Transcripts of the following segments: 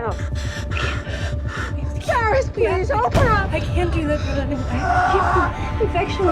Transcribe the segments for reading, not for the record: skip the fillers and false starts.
now. Paris, please, open up! I can't do that. I keep infection.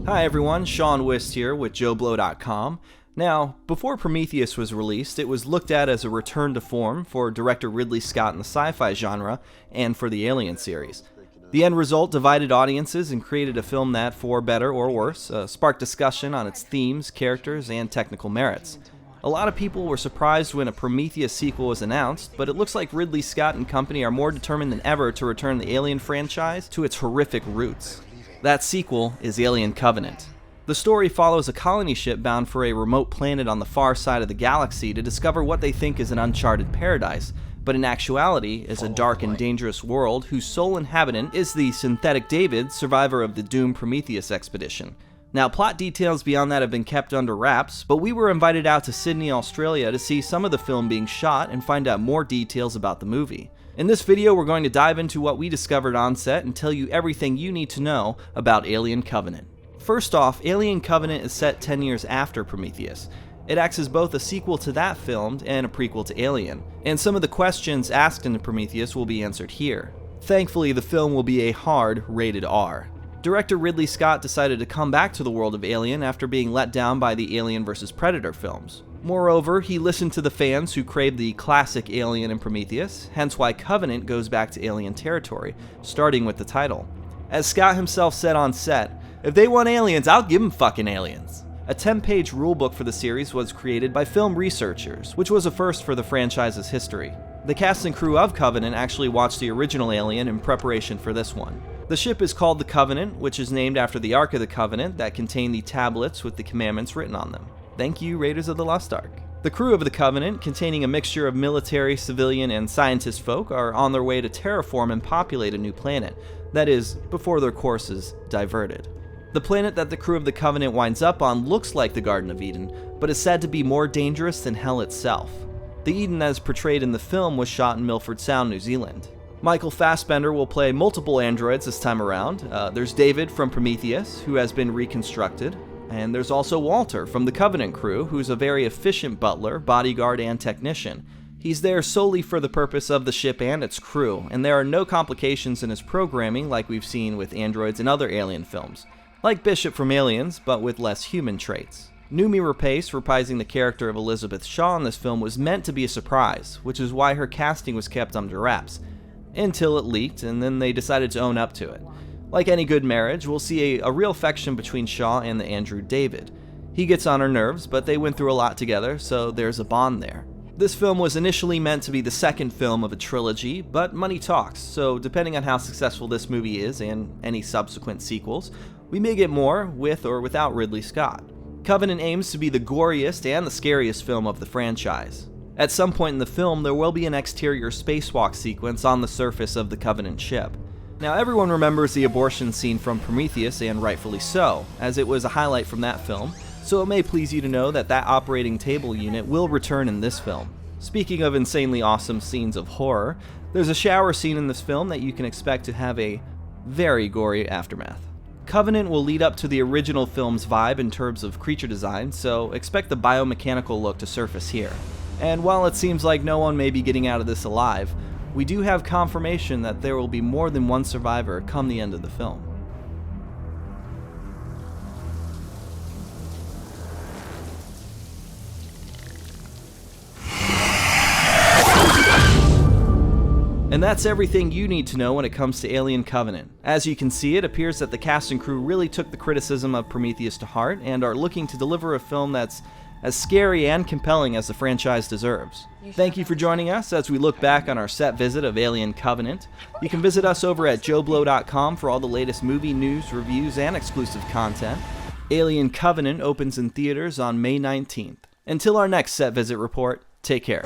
Hi everyone, Sean Wist here with JoBlo.com. Now, before Prometheus was released, it was looked at as a return to form for director Ridley Scott in the sci-fi genre and for the Alien series. The end result divided audiences and created a film that, for better or worse, sparked discussion on its themes, characters, and technical merits. A lot of people were surprised when a Prometheus sequel was announced, but it looks like Ridley Scott and company are more determined than ever to return the Alien franchise to its horrific roots. That sequel is Alien Covenant. The story follows a colony ship bound for a remote planet on the far side of the galaxy to discover what they think is an uncharted paradise, but in actuality is a dark and dangerous world whose sole inhabitant is the synthetic David, survivor of the doomed Prometheus expedition. Now, plot details beyond that have been kept under wraps, but we were invited out to Sydney, Australia to see some of the film being shot and find out more details about the movie. In this video, we're going to dive into what we discovered on set and tell you everything you need to know about Alien Covenant. First off, Alien Covenant is set 10 years after Prometheus. It acts as both a sequel to that film and a prequel to Alien, and some of the questions asked in Prometheus will be answered here. Thankfully, the film will be a hard rated R. Director Ridley Scott decided to come back to the world of Alien after being let down by the Alien vs. Predator films. Moreover, he listened to the fans who craved the classic Alien and Prometheus, hence why Covenant goes back to Alien territory, starting with the title. As Scott himself said on set, "If they want aliens, I'll give them fucking aliens." A 10-page rulebook for the series was created by film researchers, which was a first for the franchise's history. The cast and crew of Covenant actually watched the original Alien in preparation for this one. The ship is called the Covenant, which is named after the Ark of the Covenant that contained the tablets with the commandments written on them. Thank you, Raiders of the Lost Ark. The crew of the Covenant, containing a mixture of military, civilian, and scientist folk, are on their way to terraform and populate a new planet. That is, before their course is diverted. The planet that the crew of the Covenant winds up on looks like the Garden of Eden, but is said to be more dangerous than hell itself. The Eden as portrayed in the film was shot in Milford Sound, New Zealand. Michael Fassbender will play multiple androids this time around. There's David from Prometheus, who has been reconstructed. And there's also Walter from the Covenant crew, who's a very efficient butler, bodyguard, and technician. He's there solely for the purpose of the ship and its crew, and there are no complications in his programming like we've seen with androids in other Alien films. Like Bishop from Aliens, but with less human traits. Noomi Rapace, reprising the character of Elizabeth Shaw in this film, was meant to be a surprise, which is why her casting was kept under wraps. Until it leaked, and then they decided to own up to it. Like any good marriage, we'll see a real affection between Shaw and the Andrew David. He gets on her nerves, but they went through a lot together, so there's a bond there. This film was initially meant to be the second film of a trilogy, but money talks, so depending on how successful this movie is and any subsequent sequels, we may get more with or without Ridley Scott. Covenant aims to be the goriest and the scariest film of the franchise. At some point in the film, there will be an exterior spacewalk sequence on the surface of the Covenant ship. Now, everyone remembers the abortion scene from Prometheus, and rightfully so, as it was a highlight from that film, so it may please you to know that that operating table unit will return in this film. Speaking of insanely awesome scenes of horror, there's a shower scene in this film that you can expect to have a very gory aftermath. Covenant will lead up to the original film's vibe in terms of creature design, so expect the biomechanical look to surface here. And while it seems like no one may be getting out of this alive, we do have confirmation that there will be more than one survivor come the end of the film. And that's everything you need to know when it comes to Alien Covenant. As you can see, it appears that the cast and crew really took the criticism of Prometheus to heart and are looking to deliver a film that's as scary and compelling as the franchise deserves. Thank you for joining us as we look back on our set visit of Alien Covenant. You can visit us over at JoBlo.com for all the latest movie news, reviews, and exclusive content. Alien Covenant opens in theaters on May 19th. Until our next set visit report, take care.